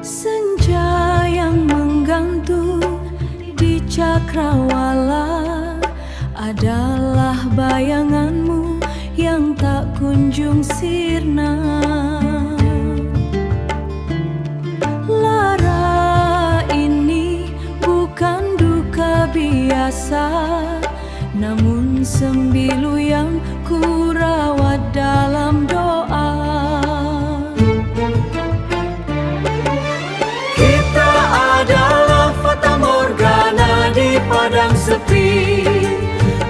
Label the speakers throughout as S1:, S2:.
S1: Senja yang menggantung di cakrawala adalah bayanganmu yang tak kunjung sirna. Lara ini bukan duka biasa, namun sembilu yang kurawat dalam doa. Di padang sepi,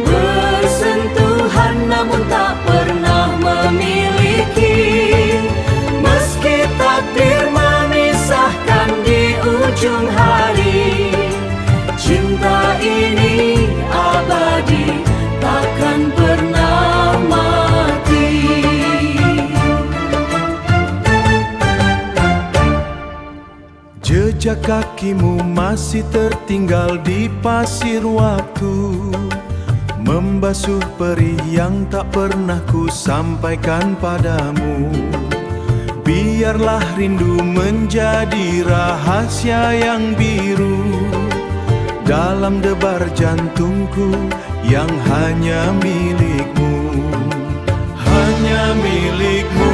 S1: bersentuhan namun tak pernah memiliki. Meski takdir memisahkan di ujung hari, cinta ini abadi, takkan pernah mati.
S2: Jejak kakimu masih tertinggal di pasir waktu, membasuh perih yang tak pernah ku sampaikan padamu. Biarlah rindu menjadi rahasia yang biru dalam debar jantungku yang hanya milikmu. Hanya milikmu.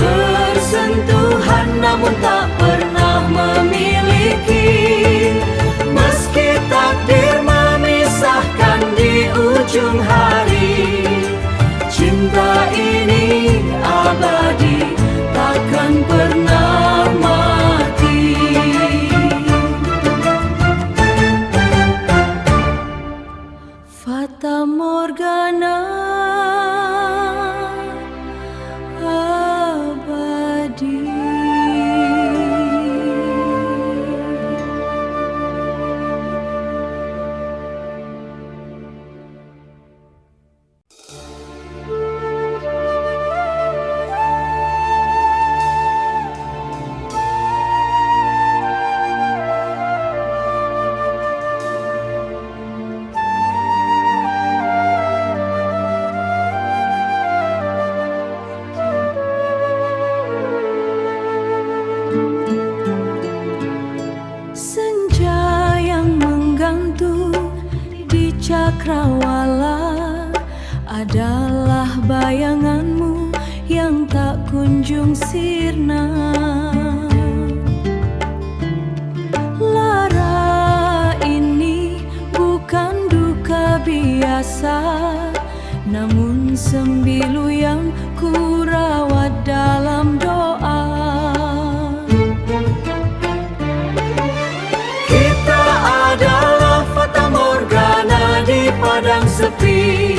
S2: Bersentuhan namun tak pernah memiliki. Meski takdir memisahkan di ujung hari, cinta ini abadi, takkan pernah mati. Fata Morgana abadi. Senja yang menggantung di cakrawala adalah bayanganmu yang tak kunjung sirna. Lara ini bukan duka biasa, namun sembilu yang kurawat dalam doa. Di padang sepi,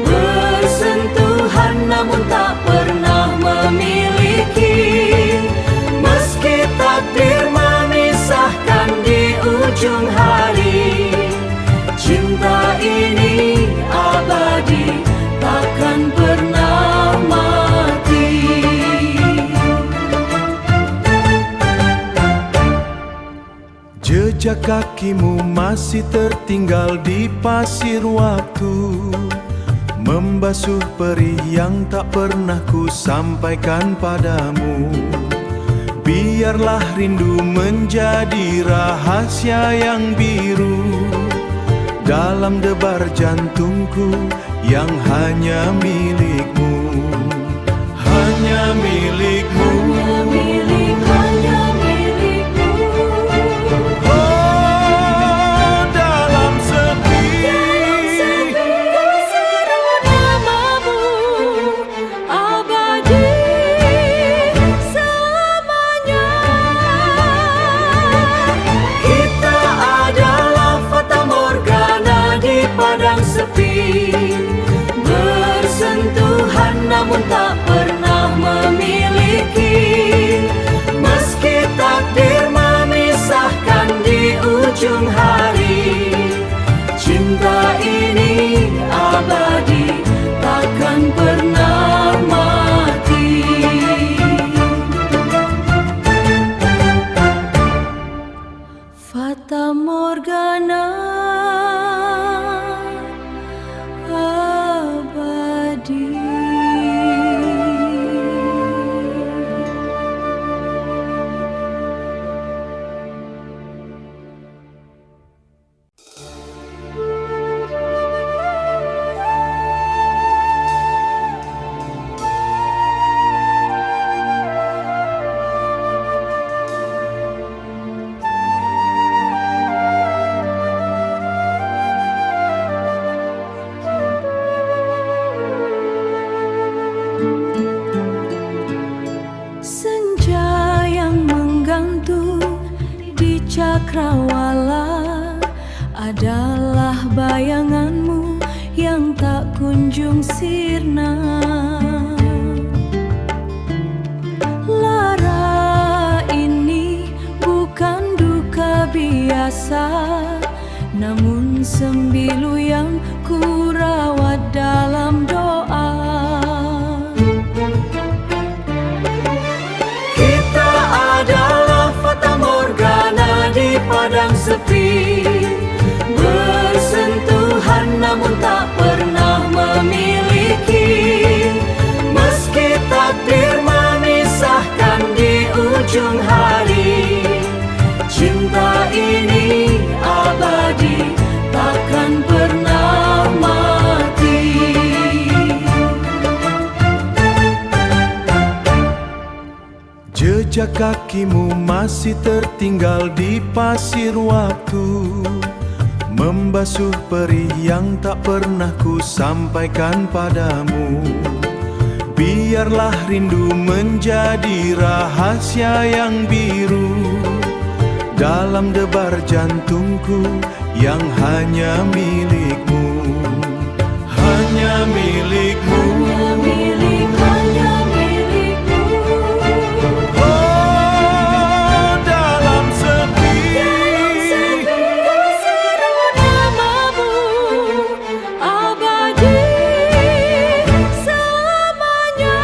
S2: bersentuhan namun tak pernah memiliki. Meski takdir memisahkan di ujung hari, cinta ini abadi, takkan pernah mati. Jejak kakimu masih tertinggal di pasir waktu, membasuh perih yang tak pernah ku sampaikan padamu. Biarlah rindu menjadi rahasia yang biru dalam debar jantungku yang hanya milikmu. Hanya milikmu.
S1: Abadi.
S3: cakrawala adalah bayanganmu yang tak kunjung sirna. Lara ini bukan duka biasa, namun sembilu yang ku rawat dalam doa.
S1: Kita adalah fata morgana di padang sepi, bersentuhan namun tak pernah memiliki. Meski takdir memisahkan di ujung hari, cinta ini abadi, takkan pernah mati.
S2: Jejak kakimu masih tertinggal di pasir waktu, membasuh perih yang tak pernah ku sampaikan padamu. Biarlah rindu menjadi rahasia yang biru dalam debar jantungku yang hanya milikmu. Hanya milikmu.
S3: Hanya milikmu.
S2: Oh, dalam sepi,
S3: Seru namamu abadi selamanya.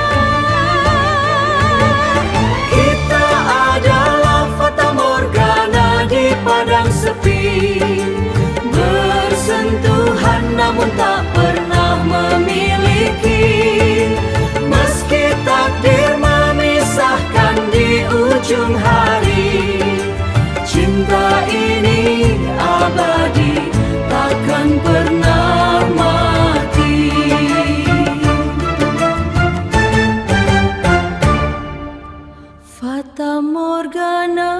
S1: Kita adalah fata morgana di padang sepi, bersentuhan namun tak pernah memiliki. Meski takdir memisahkan di ujung hari, cinta ini abadi, takkan pernah mati.
S3: Fata Morgana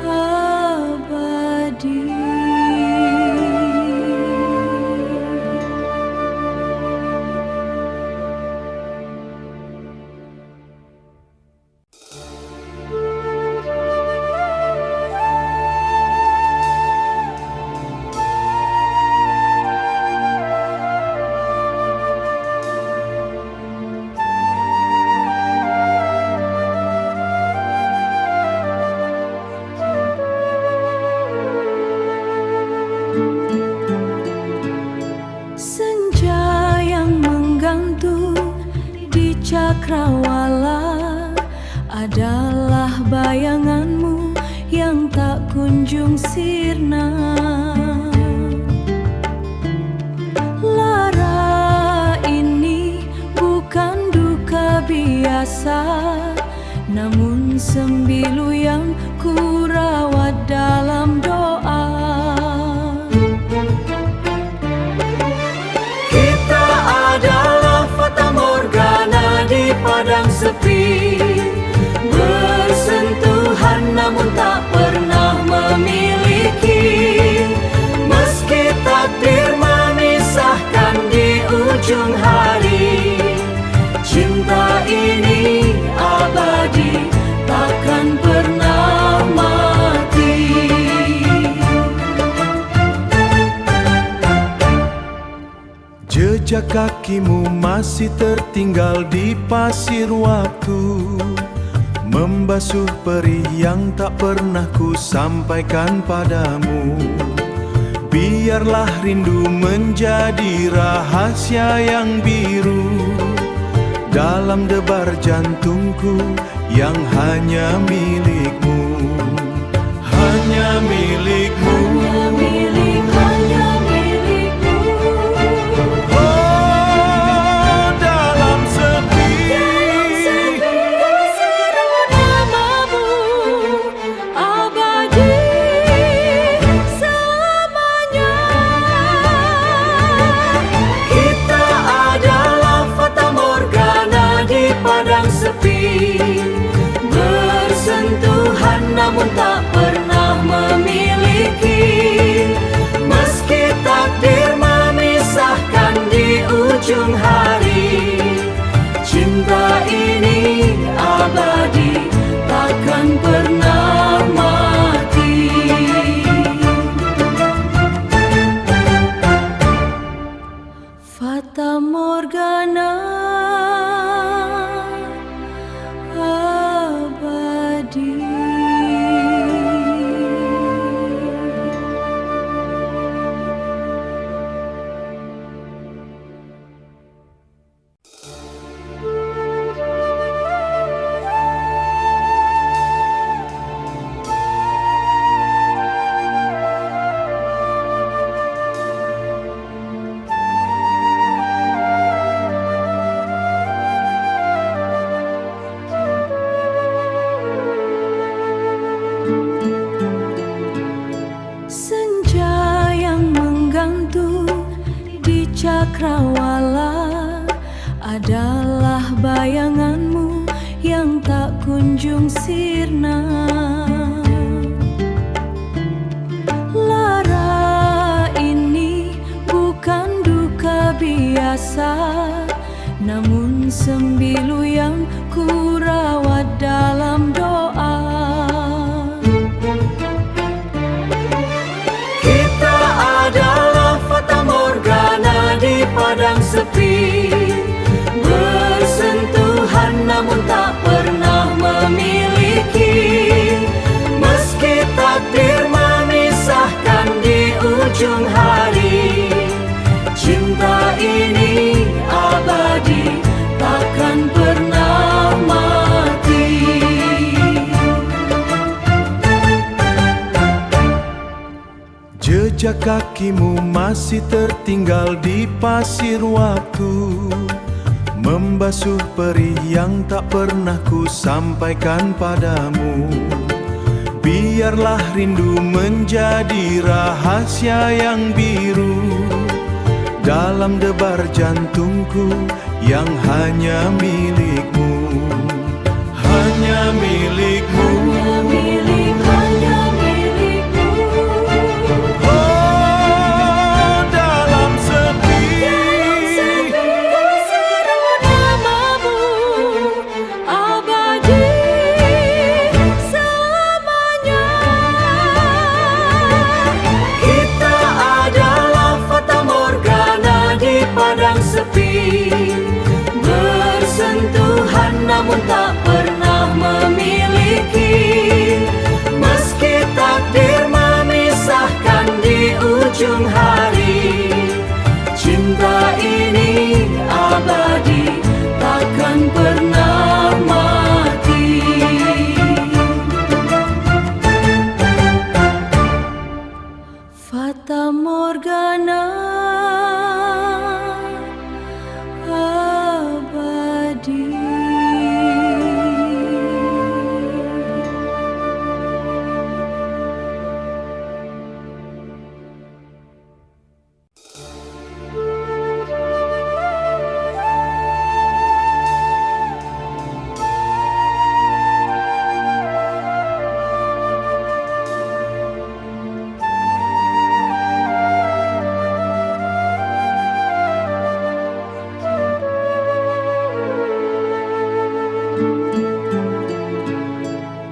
S3: abadi. Senja yang menggantung di cakrawala adalah bayanganmu yang tak kunjung sirna. Lara ini bukan duka biasa, namun sembilu yang ku rawat dalam doa.
S1: Kita adalah fata morgana di padang sepi, bersentuhan namun tak pernah memiliki. Meski takdir memisahkan di ujung hari, cinta ini abadi, takkan pernah mati.
S2: Jejak kakimu masih tertinggal di pasir waktu, membasuh perih yang tak pernah ku sampaikan padamu. Biarlah rindu menjadi rahasia yang biru dalam debar jantungku yang hanya milikmu. Hanya milikmu.
S3: Hanya milikmu.
S2: Oh, dalam sepi,
S3: Seru namamu abadi selamanya.
S1: Kita adalah fata morgana di padang sepi, bersentuhan namun tak pernah memiliki. Meski takdir memisahkan di ujung hari, cinta ini abadi, takkan pernah
S3: adalah bayanganmu yang tak kunjung sirna. Lara ini bukan duka biasa, namun sembilu yang ku rawat dalam doa.
S1: Kita adalah fata morgana di padang sepi, bersentuhan namun tak pernah memiliki. Meski takdir memisahkan di ujung hari, cinta ini abadi, takkan pernah mati.
S2: Jejak kakimu masih tertinggal di pasir waktu, membasuh perih yang tak pernah ku sampaikan padamu. Biarlah rindu menjadi rahasia yang biru dalam debar jantungku yang hanya milikmu, hanya milikmu.
S3: Hanya milikmu.
S2: Oh, dalam sepi,
S3: Seru namamu abadi selamanya.
S1: Kita adalah fata morgana di padang sepi, bersentuhan namun tak pernah memiliki. Meski takdir memisahkan di ujung hari, cinta ini abadi, takkan pernah mati.
S3: Fata Morgana abadi.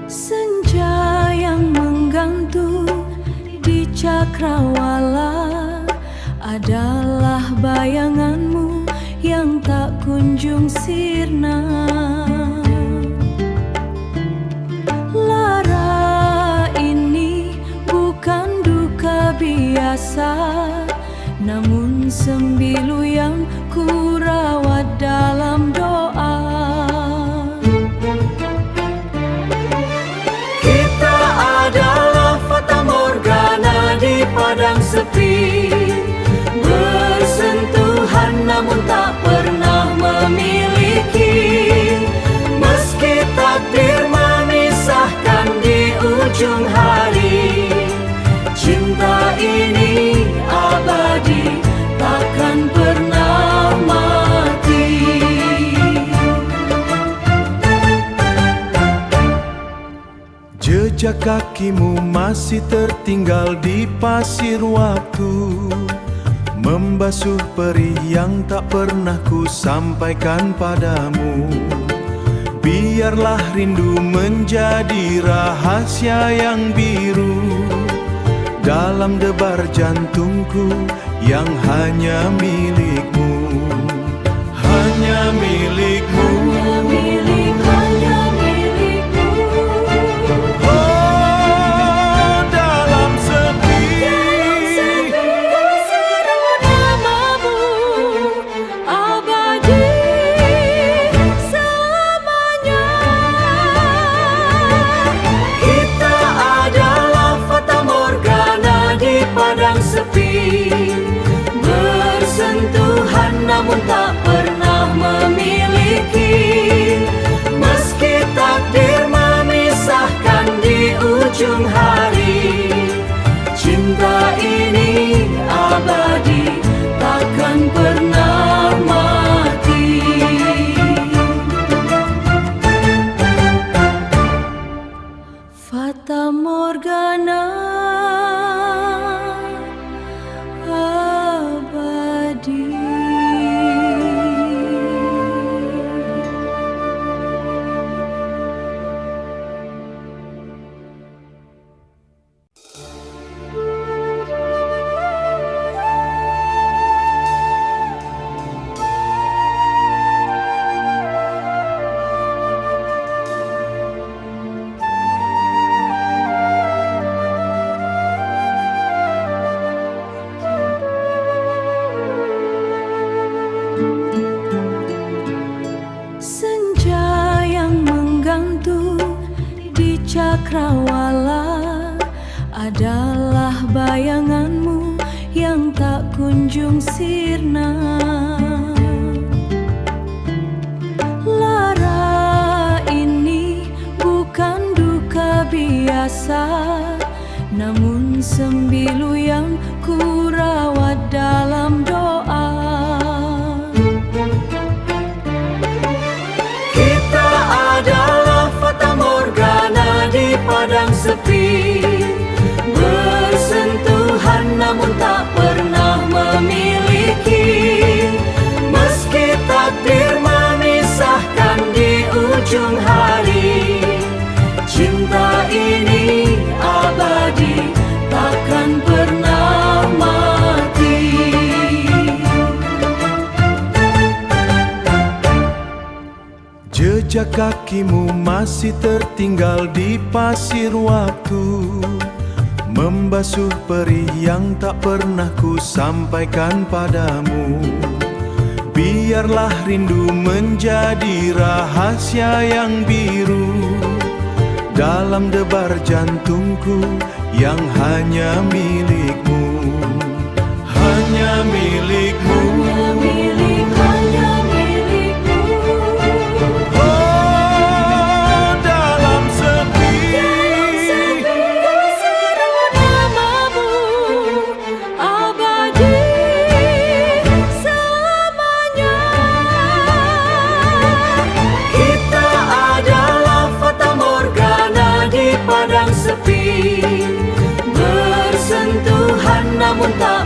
S3: Senja yang menggantung di cakrawala adalah bayanganmu yang tak kunjung sirna. Lara ini bukan duka biasa, namun sembilu yang ku rawat dalam doa.
S1: Kita adalah fata morgana di padang sepi, bersentuhan namun tak pernah memiliki. Meski takdir memisahkan di ujung hari, cinta ini abadi, takkan pernah mati.
S2: Jejak kakimu masih tertinggal di pasir waktu, membasuh perih yang tak pernah ku sampaikan padamu. Biarlah rindu menjadi rahasia yang biru dalam debar jantungku yang hanya milikmu, hanya milikmu.
S3: Hanya milikmu.
S2: Oh, dalam sepi,
S3: Seru namamu abadi selamanya.
S1: Kita adalah fata morgana di padang sepi, bersentuhan namun tak pernah memiliki.
S3: cakrawala adalah bayanganmu yang tak kunjung sirna. Lara ini bukan duka biasa, namun sembilu yang ku rawat dalam doa.
S1: Kita adalah fata morgana di padang sepi, bersentuhan namun tak pernah memiliki. Meski takdir memisahkan di ujung hari, cinta ini abadi, takkan pernah mati.
S2: Jejak kakimu masih tertinggal di pasir waktu, membasuh perih yang tak pernah ku sampaikan padamu. Biarlah rindu menjadi rahasia yang biru dalam debar jantungku yang hanya milikmu, hanya milikmu.
S3: Hanya milikmu.
S2: Oh, dalam sepi,
S3: Seru namamu abadi selamanya.
S1: Kita adalah fata morgana di padang sepi, bersentuhan namun tak